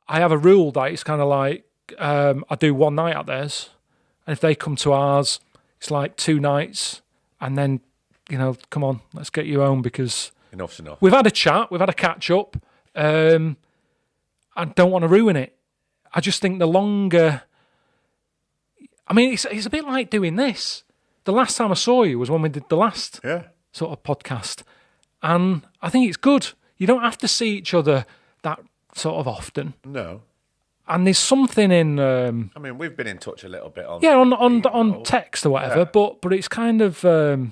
I have a rule that it's kind of like I do one night at theirs, and if they come to ours, it's like 2 nights, and then, come on, let's get you home because enough's enough. We've had a chat, we've had a catch up. I don't want to ruin it. I just think the longer... I mean, it's a bit like doing this. The last time I saw you was when we did the last sort of podcast. And I think it's good. You don't have to see each other that sort of often. No. And there's something in... I mean, we've been in touch a little bit on... Yeah, on text or whatever, but it's kind of... I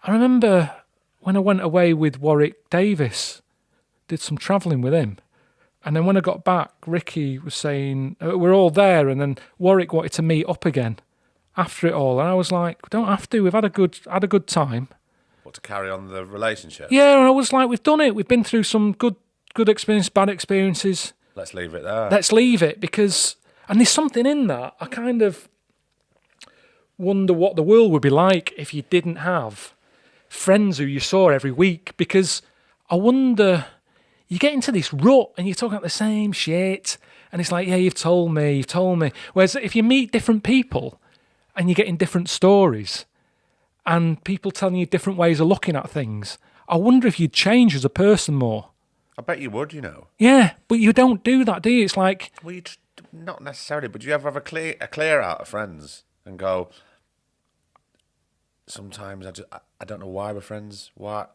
remember when I went away with Warwick Davis, did some travelling with him. And then when I got back, Ricky was saying, we're all there, and then Warwick wanted to meet up again after it all. And I was like, we don't have to, we've had a good time. What, to carry on the relationship? Yeah, and I was like, we've done it. We've been through some good experiences, bad experiences. Let's leave it there. Let's leave it, because... And there's something in that. I kind of wonder what the world would be like if you didn't have friends who you saw every week, because I wonder... You get into this rut and you're talking about the same shit, and it's like, yeah, you've told me. Whereas if you meet different people and you're getting different stories and people telling you different ways of looking at things, I wonder if you'd change as a person more. I bet you would, Yeah, but you don't do that, do you? It's like... Well, not necessarily, but do you ever have a clear out of friends and go, sometimes I don't know why we're friends, why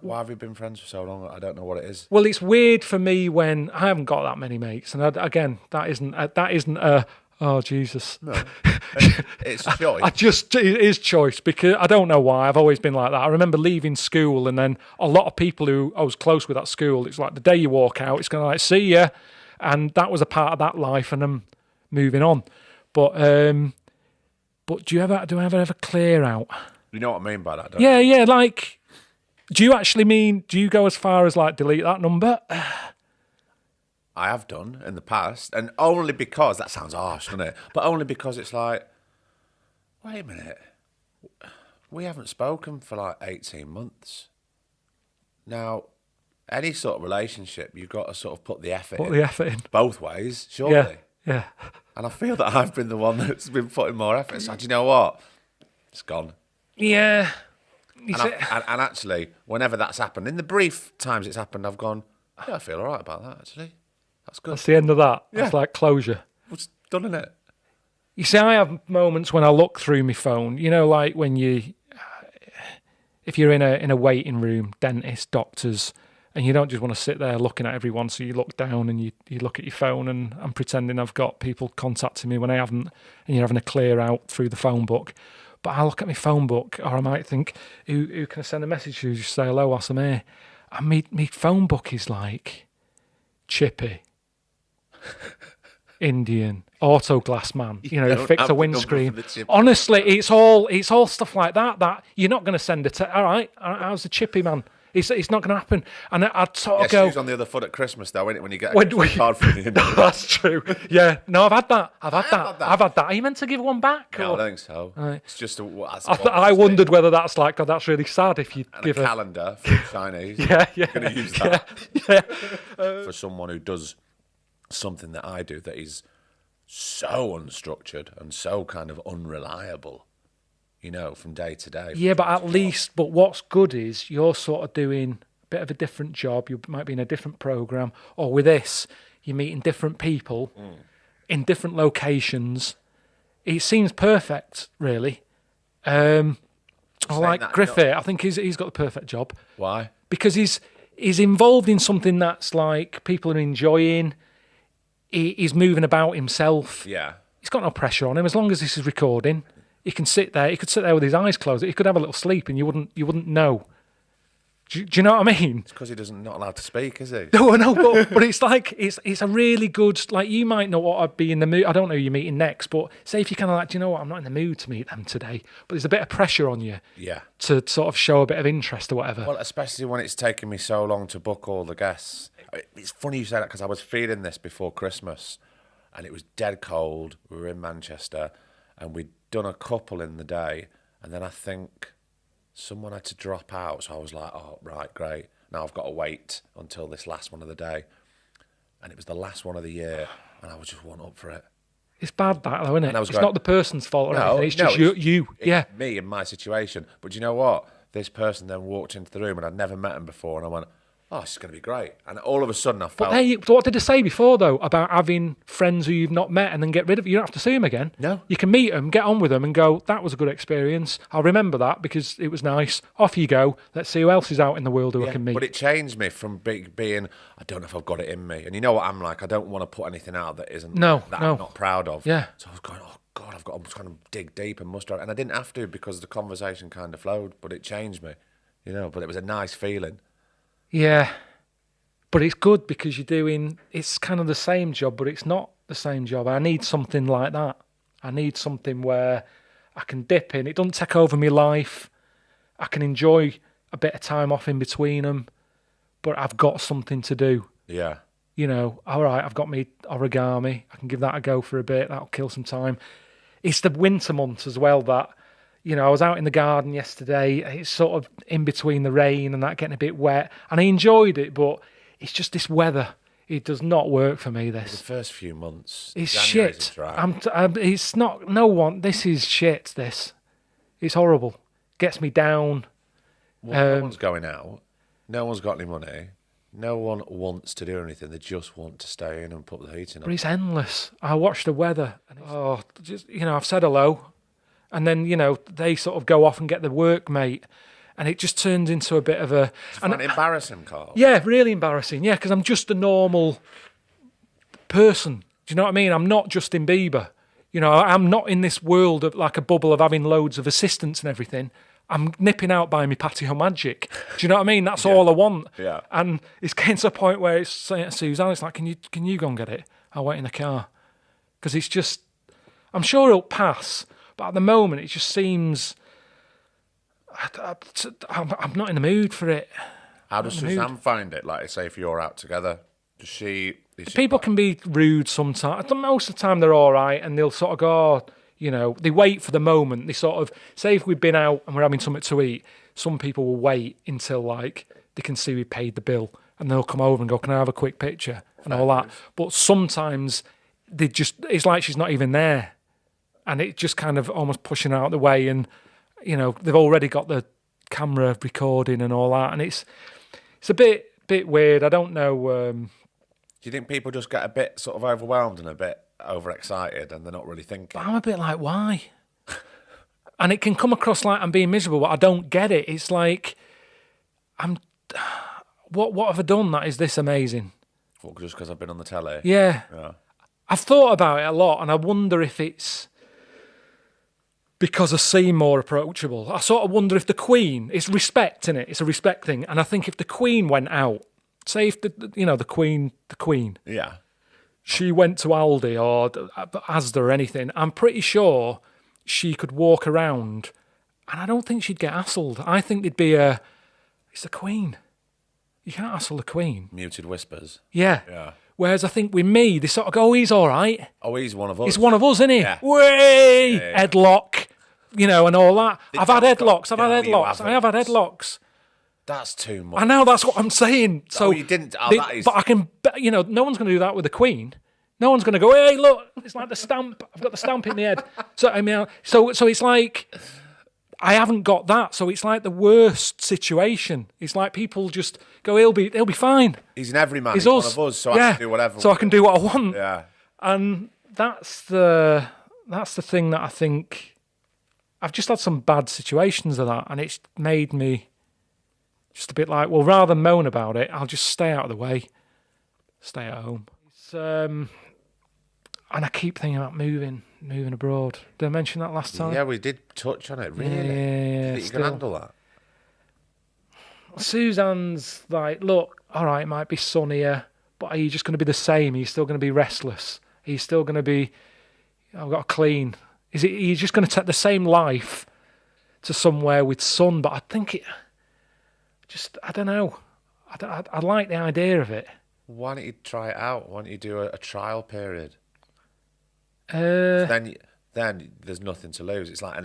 have we been friends for so long? I don't know what it is. Well, it's weird for me when I haven't got that many mates, and again, that isn't a oh Jesus. No, it's choice. It is choice, because I don't know why. I've always been like that. I remember leaving school, and then a lot of people who I was close with at school, it's like the day you walk out, it's kind of like, see ya, and that was a part of that life, and I'm moving on. But do I ever clear out? You know what I mean by that, don't you? Yeah, like. Do you go as far as like delete that number? I have done in the past, and only because, that sounds harsh, doesn't it? But only because it's like, wait a minute, we haven't spoken for like 18 months. Now, any sort of relationship, you've got to sort of put the effort in. Both ways, surely. Yeah. And I feel that I've been the one that's been putting more effort. So do you know what? It's gone. Yeah. And actually, whenever that's happened, in the brief times it's happened, I've gone, yeah, I feel all right about that, actually. That's good. That's the end of that. Yeah. That's like closure. It's done, isn't it? You see, I have moments when I look through my phone, like when if you're in a waiting room, dentist, doctors, and you don't just want to sit there looking at everyone, so you look down and you look at your phone, and I'm pretending I've got people contacting me when I haven't, and you're having a clear out through the phone book. But I look at my phone book, or I might think, who can I send a message to? Just say hello, whilst I'm here. And my phone book is like Chippy, Indian, Auto Glass Man, fix a windscreen. Honestly, it's all stuff like that you're not going to send it. All right, how's the Chippy man? It's not going to happen. And I'd sort of go... shoes on the other foot at Christmas, though, isn't it, when you get a card from the No, that's true. Yeah. No, I've had that. I've had that. Are you meant to give one back? No, I don't think so. Right. It's just I wondered whether that's like, God, that's really sad if you give a calendar for Chinese. Yeah. You're going to use that. Yeah. For someone who does something that I do that is so unstructured and so kind of unreliable, from day to day. Yeah, but but what's good is you're sort of doing a bit of a different job. You might be in a different program, or with this, you're meeting different people in different locations. It seems perfect, really. I like Griffith. I think he's got the perfect job. Why? Because he's involved in something that's like people are enjoying. He's moving about himself. Yeah. He's got no pressure on him. As long as this is recording, he can sit there. He could sit there with his eyes closed. He could have a little sleep, and you wouldn't know. Do you know what I mean? It's because he's not allowed to speak, is he? No, but it's like it's a really good, like, you might know what I'd be in the mood. I don't know who you're meeting next, but say if you're kind of like, do you know what, I'm not in the mood to meet them today, but there's a bit of pressure on you. Yeah. To sort of show a bit of interest or whatever. Well, especially when it's taken me so long to book all the guests. It's funny you say that, because I was feeling this before Christmas, and it was dead cold. We were in Manchester, and we'd done a couple in the day, and then I think someone had to drop out, so I was like, oh, right, great. Now I've got to wait until this last one of the day. and it was the last one of the year, and I was just one up for it. It's bad that though, isn't it? And I was It's going, not the person's fault or No, anything. It's no, just you. it's Yeah. me in my situation. But you know what? This person then walked into the room, and I'd never met him before, and I went, "Oh, this is going to be great." And all of a sudden, I felt. But what did they say before though about having friends who you've not met and then get rid of? You don't have to see them again. No. You can meet them, get on with them, and go. That was a good experience. I'll remember that because it was nice. Off you go. Let's see who else is out in the world who I can meet. But it changed me from being, I don't know if I've got it in me. And you know what I'm like? I don't want to put anything out that isn't No. I'm not proud of. Yeah. So I was going, oh God, I'm trying to dig deep and muster out. And I didn't have to because the conversation kind of flowed, but it changed me, but it was a nice feeling. Yeah. But it's good because it's kind of the same job, but it's not the same job. I need something like that. I need something where I can dip in. It doesn't take over my life. I can enjoy a bit of time off in between them, but I've got something to do. Yeah. All right, I've got me origami. I can give that a go for a bit. That'll kill some time. It's the winter months as well that, I was out in the garden yesterday. It's sort of in between the rain and that getting a bit wet. And I enjoyed it, but it's just this weather. It does not work for me, The this. first few months. It's January's shit. dry. It's not, no one, this is shit, this. It's horrible. Gets me down. No one's going out. No one's got any money. No one wants to do anything. They just want to stay in and put the heating But on. it's endless. I watch the weather. And I've said hello. And then, they sort of go off and get the workmate. And it just turns into a bit of a... It's quite embarrassing, Carl. Yeah, really embarrassing. Yeah, because I'm just a normal person. Do you know what I mean? I'm not Justin Bieber. I'm not in this world of like a bubble of having loads of assistants and everything. I'm nipping out by me patio magic. Do you know what I mean? That's all I want. Yeah. And it's getting to a point where it's saying to Suzanne, it's like, can you go and get it? I'll wait in the car. Because it's just, I'm sure it'll pass. But at the moment, it just seems, I'm not in the mood for it. How does Suzanne find it? Like, say, if you're out together, is she People can be rude sometimes. Most of the time, they're all right. And they'll sort of go, they wait for the moment. They sort of, say if we've been out and we're having something to eat, some people will wait until, like, they can see we paid the bill. And they'll come over and go, can I have a quick picture? And all that. But sometimes, it's like she's not even there. And it just kind of almost pushing her out the way. And, they've already got the camera recording and all that. And it's a bit weird. I don't know. Do you think people just get a bit sort of overwhelmed and a bit overexcited and they're not really thinking? But I'm a bit like, why? And it can come across like I'm being miserable, but I don't get it. It's like, what have I done that is this amazing? Well, just because I've been on the telly? Yeah. I've thought about it a lot, and I wonder if it's because I seem more approachable. I sort of wonder if the Queen, it's respect, innit? It's a respect thing. And I think if the Queen went out, say if the Queen, Yeah. she went to Aldi or Asda or anything, I'm pretty sure she could walk around and I don't think she'd get hassled. I think there'd be it's the Queen. You can't hassle the Queen. Muted whispers. Yeah. Yeah. Whereas I think with me, they sort of go, oh, he's all right. Oh, he's one of us. He's one of us, isn't he? Yeah. Way! Yeah. Headlock, and all that. I've had have got- headlocks. No, you I have had haven't. headlocks. That's too much. I know, that's what I'm saying. So you didn't. Oh, they- that is. But I can, no one's going to do that with the Queen. No one's going to go, hey, look, it's like the stamp. I've got the stamp in the head. So I mean, so it's like I haven't got that. So it's like the worst situation. It's like people just go, he'll be fine. He's an everyman. He's He's one us. of us, so Yeah. I can do whatever. So I can do what I want. Yeah. And that's the thing that I think I've just had some bad situations of that, and it's made me just a bit like, well, rather than moan about it, I'll just stay out of the way, stay at home. It's, and I keep thinking about moving abroad. Did I mention that last time? Yeah, we did touch on it. Really? Yeah, Do you think you still. can handle that? Suzanne's like, look, all right, it might be sunnier, but are you just going to be the same? Are you still going to be restless? Are you still going to be, I've got to clean? Are you just going to take the same life to somewhere with sun? But I think I don't know. I like the idea of it. Why don't you try it out? Why don't you do a trial period? Uh, Then there's nothing to lose. It's like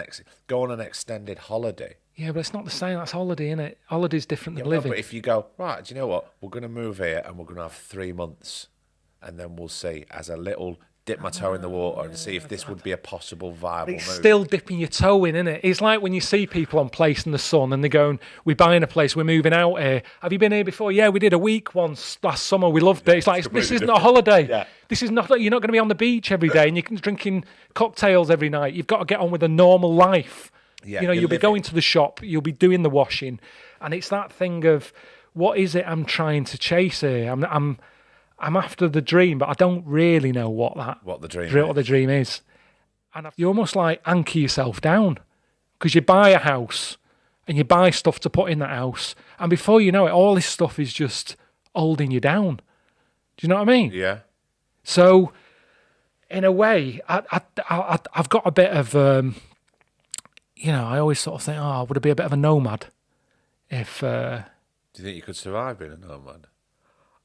go on an extended holiday. yeah, but it's not the same. That's holiday, isn't it? Holiday's different than Yeah, no, living. but if you go, right, do you know what? We're going to move here and we're going to have 3 months. and then we'll see as a little dip my toe in the water and see if this would be a possible viable It's move. still dipping your toe in, isn't it? It's like when you see people on Place in the Sun and they're going, we're buying a place, we're moving out here. Have you been here before? Yeah, we did a week once last summer. We loved it. It's like, this isn't a holiday. Yeah. This is not, you're not going to be on the beach every day and you're drinking cocktails every night. You've got to get on with a normal life. Yeah, you know, you're you'll be living. going to the shop, you'll be doing the washing. And it's that thing of, what is it I'm trying to chase here? I'm after the dream, but I don't really know what What the dream is. And you almost like anchor yourself down because you buy a house and you buy stuff to put in that house. And before you know it, all this stuff is just holding you down. Do you know what I mean? Yeah. So, in a way, I've got a bit of, I always sort of think, would I be a bit of a nomad if... Do you think you could survive being a nomad?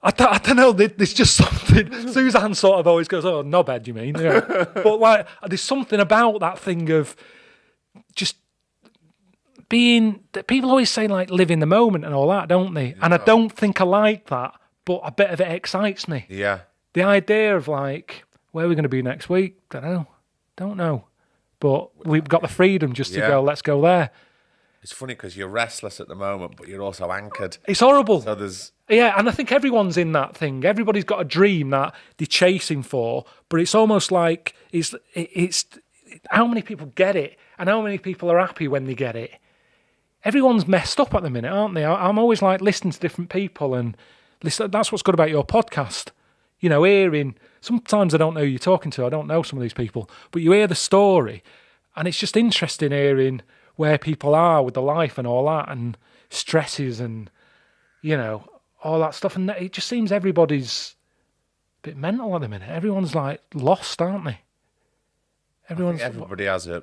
I don't know. There's just something. Suzanne sort of always goes, "Oh, knobhead, you mean?" Yeah. But like, there's something about that thing of just being. People always say like live in the moment and all that, don't they? And I don't think I like that, but a bit of it excites me. Yeah. The idea of like where we're going to be next week, don't know. But we've got the freedom just to go. Let's go there. It's funny because you're restless at the moment, but you're also anchored. It's horrible. So there's... Yeah, and I think everyone's in that thing. Everybody's got a dream that they're chasing for, but it's almost like it's how many people get it and how many people are happy when they get it. Everyone's messed up at the minute, aren't they? I'm always like listening to different people and listen. That's what's good about your podcast. You know, hearing, sometimes I don't know who you're talking to. I don't know some of these people, but you hear the story and it's just interesting hearing where people are with the life and all that and stresses and, all that stuff. And it just seems everybody's a bit mental at the minute. Everyone's like lost, aren't they? Everybody has a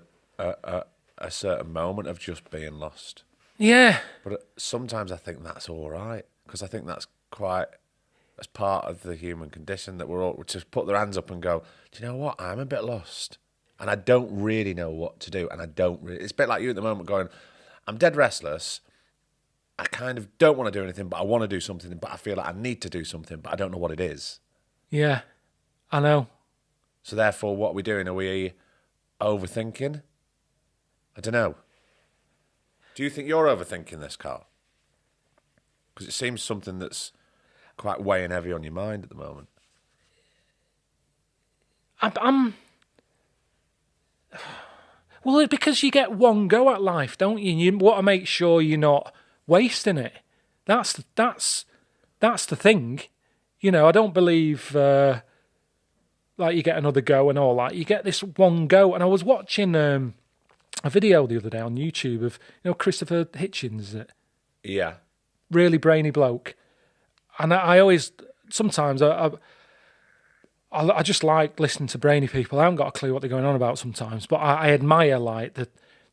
certain moment of just being lost. Yeah. But sometimes I think that's all right because I think that's part of the human condition that we're all just put their hands up and go, do you know what? I'm a bit lost and I don't really know what to do. And it's a bit like you at the moment going, I'm dead restless. I kind of don't want to do anything, but I want to do something, but I feel like I need to do something, but I don't know what it is. Yeah, I know. So therefore, what are we doing? Are we overthinking? I don't know. Do you think you're overthinking this, Karl? Because it seems something that's quite weighing heavy on your mind at the moment. Well, it's because you get one go at life, don't you? You want to make sure you're not wasting it. That's the thing. I don't believe like you get another go and all that. You get this one go. And I was watching a video the other day on YouTube of Christopher Hitchens, is it? Yeah. Really brainy bloke. And I always sometimes I just like listening to brainy people. I haven't got a clue what they're going on about sometimes, but I admire like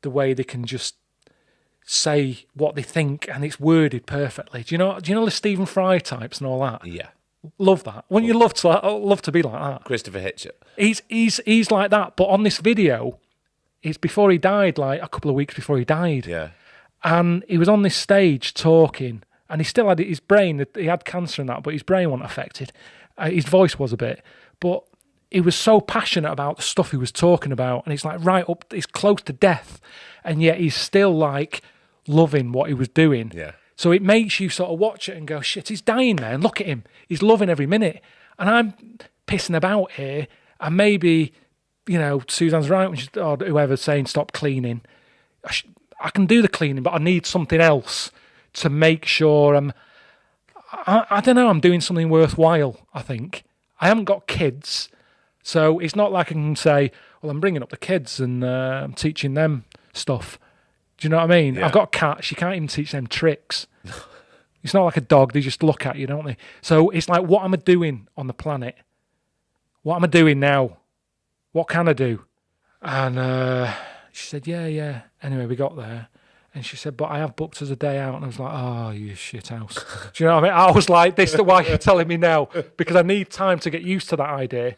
the way they can just say what they think and it's worded perfectly. Do you know the Stephen Fry types and all that? Yeah. Love that. Wouldn't you love to be like that? Christopher Hitchens. He's like that, but on this video, it's before he died, like a couple of weeks before he died. Yeah. And he was on this stage talking, and he still had his brain. He had cancer and that, but his brain wasn't affected. His voice was a bit, but he was so passionate about the stuff he was talking about, and it's like right up, he's close to death, and yet he's still like loving what he was doing. Yeah. So it makes you sort of watch it and go, shit, he's dying, man. Look at him. He's loving every minute. And I'm pissing about here. And maybe, Suzanne's right when or whoever's saying stop cleaning. I can do the cleaning, but I need something else to make sure I don't know, I'm doing something worthwhile, I think. I haven't got kids. So it's not like I can say, well, I'm bringing up the kids and I'm teaching them stuff. Do you know what I mean? Yeah. I've got cats. You can't even teach them tricks. It's not like a dog. They just look at you, don't they? So it's like, what am I doing on the planet? What am I doing now? What can I do? And she said, yeah. Anyway, we got there. And she said, but I have booked us a day out. And I was like, oh, you shit house. Do you know what I mean? I was like, this is why you're telling me now. Because I need time to get used to that idea.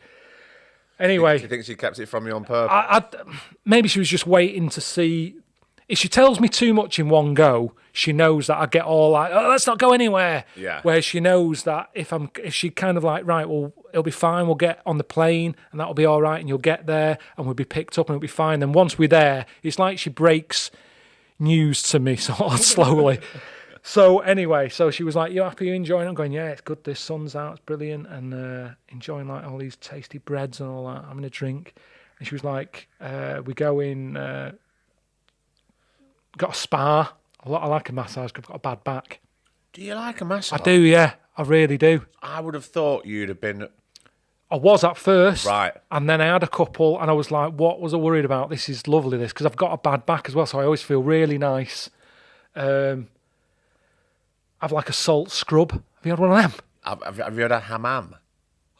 Anyway. Do you think she kept it from you on purpose? Maybe she was just waiting to see. If she tells me too much in one go, she knows that I get all like, oh, let's not go anywhere. Yeah. Where she knows that if she kind of like, right, well, it'll be fine. We'll get on the plane and that'll be all right. And you'll get there and we'll be picked up and it'll be fine. Then once we're there, it's like she breaks news to me sort of slowly. So anyway, so she was like, you happy, you enjoying it? I'm going, yeah, it's good. The sun's out. It's brilliant. And enjoying like all these tasty breads and all that, having a drink. And she was like, we go in, got a spa. I like a massage. I've got a bad back. Do you like a massage? I do, yeah. I really do. I would have thought you'd have been... I was at first. Right. And then I had a couple and I was like, what was I worried about? This is lovely, this. Because I've got a bad back as well, so I always feel really nice. I've like a salt scrub. Have you had one of them? Have you had a hammam?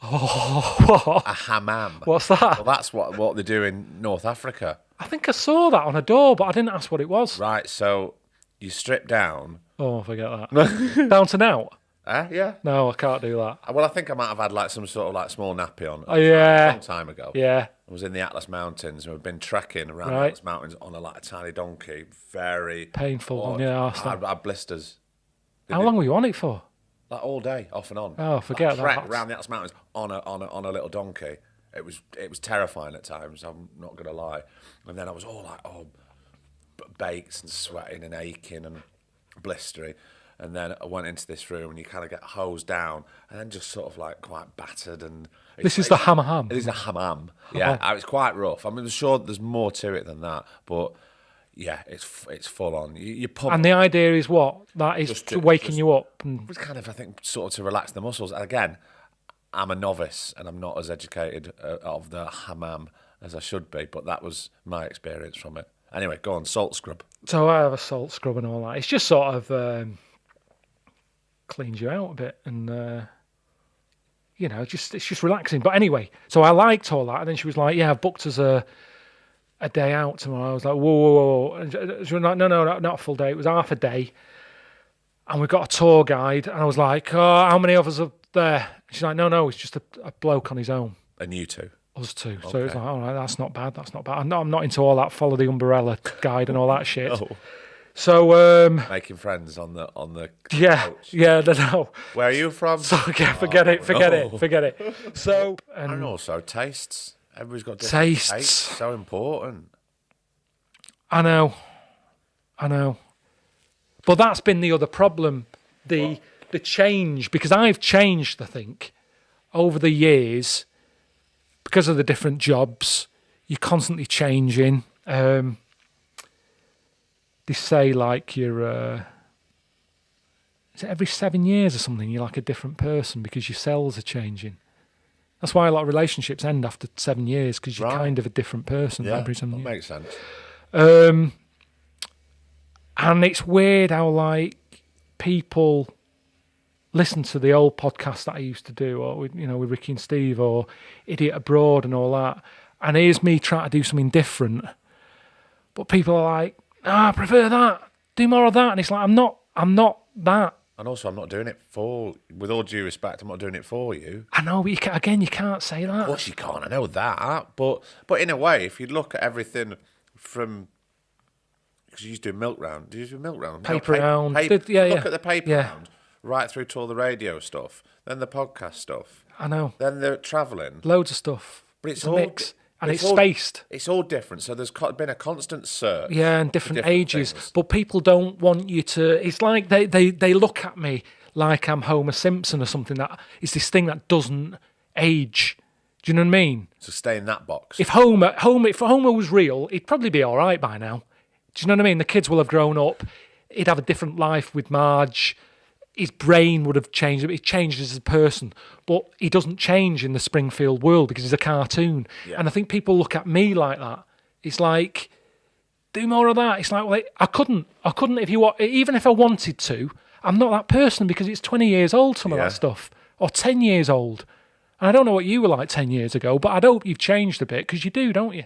Oh, A hammam. what's that? Well, that's what they do in North Africa. I think I saw that on a door, but I didn't ask what it was. Right, so you strip down. Oh, forget that. Down to now? Yeah. No, I can't do that. Well, I think I might have had like some sort of like small nappy on. Oh, yeah. A long time ago. Yeah. I was in the Atlas Mountains and we've been trekking around the Right. Atlas Mountains on a tiny donkey. Very Painful odd. on your arse. I had blisters. How long were you on it for? Like all day, off and on. Oh, forget I trekked that. around the Atlas Mountains on a little donkey. It was terrifying at times. I'm not gonna lie. And then I was all like, baked and sweating and aching and blistering. And then I went into this room and you kind of get hosed down and then just sort of like quite battered. And This is the hammam. It is a hammam. Yeah, it's quite rough. I'm sure there's more to it than that, but yeah, it's full on. You pump. And the idea is what? That is waking you up. And It's kind of, I think, sort of to relax the muscles. Again, I'm a novice and I'm not as educated of the hammam as I should be, but that was my experience from it. Anyway, go on, salt scrub. so I have a salt scrub and all that. It's just sort of cleans you out a bit and, it's just relaxing. But anyway, so I liked all that. And then she was like, yeah, I've booked us a day out tomorrow. I was like, whoa. And she was like, no, not a full day. It was half a day. And we got a tour guide. And I was like, oh, how many of us are there? And she's like, no, it's just a bloke on his own. And you two? Us two. So it was like, all right, that's not bad. I'm not into all that follow the umbrella guide and all that shit. Oh. So Making friends on the yeah, coach. no. Where are you from? So yeah, forget it. So And also tastes. Everybody's got different tastes. So important. I know. But that's been the other problem, the change, because I've changed, I think, over the years, because of the different jobs. You're constantly changing. They say like you're, is it every 7 years or something, you're like a different person because your cells are changing. That's why a lot of relationships end after 7 years, because you're kind of a different person every 7 years. That makes sense. And it's weird how like people listen to the old podcast that I used to do, or with Ricky and Steve, or Idiot Abroad and all that. And here's me trying to do something different, but people are like, I prefer that. Do more of that. And it's like, I'm not that. And also, I'm not doing it with all due respect, I'm not doing it for you. I know, but you can't say that. Of course you can't, I know that. But in a way, if you look at everything from... Because you used to do milk round. Did you do milk round? Paper round. Look at the paper round, right through to all the radio stuff, then the podcast stuff. I know. Then the travelling. Loads of stuff. But it's a all... mix. And it's spaced. It's all different. So there's been a constant search. Yeah, and different ages. Things. But people don't want you to... It's like they look at me like I'm Homer Simpson or something. That it's this thing that doesn't age. Do you know what I mean? So stay in that box. If Homer was real, he'd probably be all right by now. Do you know what I mean? The kids will have grown up. He'd have a different life with Marge. His brain would have changed. He changed as a person, but he doesn't change in the Springfield world because he's a cartoon. Yeah. And I think people look at me like that. It's like, do more of that. It's like, well, I couldn't even if I wanted to. I'm not that person because it's 20 years old, some of that stuff, or 10 years old. And I don't know what you were like 10 years ago, but I hope you've changed a bit because you do, don't you?